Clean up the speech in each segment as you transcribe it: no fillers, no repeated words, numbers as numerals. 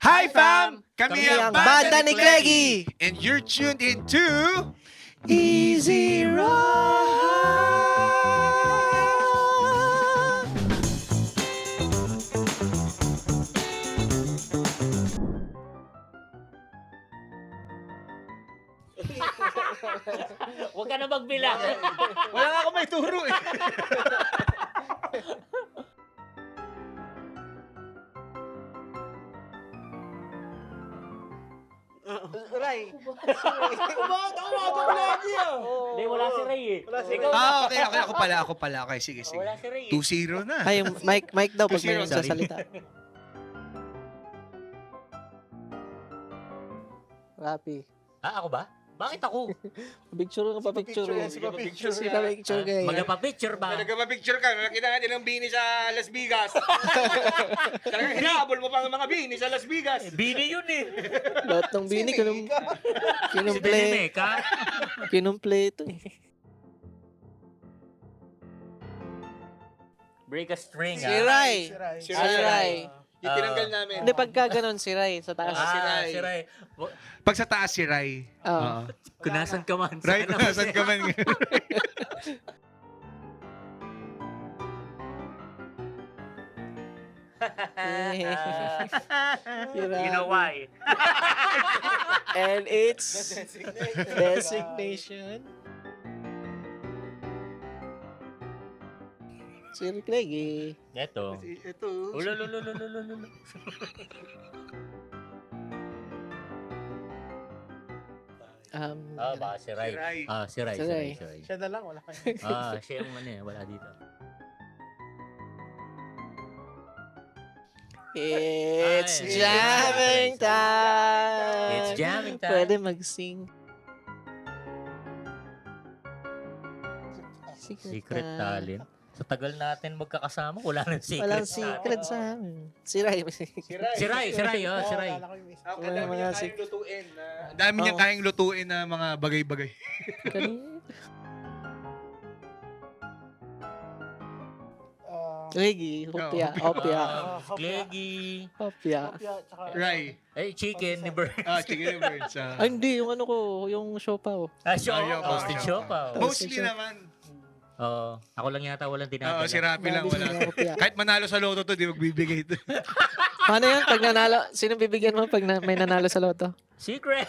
Hi fam! Kami ang Banda ni Greggy! And you're tuned into Easy Huwag ka na magbilang. Wala nga ako may turo eh. Ray. Hindi, wala si Ray eh. Ikaw Okay. Ako pala. Okay, sige. Wala si Ray eh. 2-0 na. Ay, mic daw pag may 2-0, sorry. sasalita. Rapi. Ako ba? Bakit ako? Picture ka pa, picture. Picture. Si ka picture kayo. Magpa-picture ba? Nagpa-picture ka. Nakita natin ang bini sa Las Vegas. Talagang hinahabol mo pa ang mga bini sa Las Vegas. Bini yun eh. Lahat ng bini, Si kinumple. Benemeka. Kinumple ito eh. Break a string Si Ray. Si Si Ray. Yung tinanggal namin. Hindi, pagka ganun si Ray sa taas. Si Ray. Pag sa taas si Ray. Oo. Kunasan ka man. Ray, kung nasan ka man. You know why? And it's designation. Si Greggy. Ito. Ito. Ulo. Baka si Ray. Si Ray. Si Ray. Siya na lang, wala kayo. Siya yung wala dito. It's Ay, jamming time! It's jamming time. Pwede mag-sing. Secret talent. Sa tagal natin magkakasama, wala nang secret. Walang secret sa amin. Si Ray. Si Ray. Si Ray. Ang Wala dami mga niyang kayang lutuin. Ang dami niyang kayang lutuin na mga bagay-bagay. Kanina. Greggy. Opya. Gleggy. Opya. Ray. Chicken ni Bird. Chicken and birds. Ay, hindi. Yung ano ko. Yung siopaw. Siopaw. Toasted siopaw. Mostly naman. Ako lang yata walang Oo, tinatala. si Rapi lang wala. Kahit manalo sa loto to, di magbibigay ito. Paano yan? Pag nanalo, sino bibigyan mo pag may nanalo sa loto? Secret.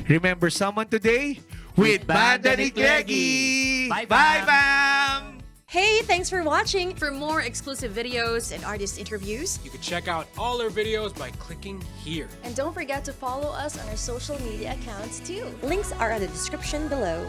Remember someone today with Banda ni Greggy. Bye, Bye, fam. fam! Hey, thanks for watching. For more exclusive videos and artist interviews, You can check out all our videos by clicking here. and don't forget to follow us on our social media accounts too. Links are in the description below.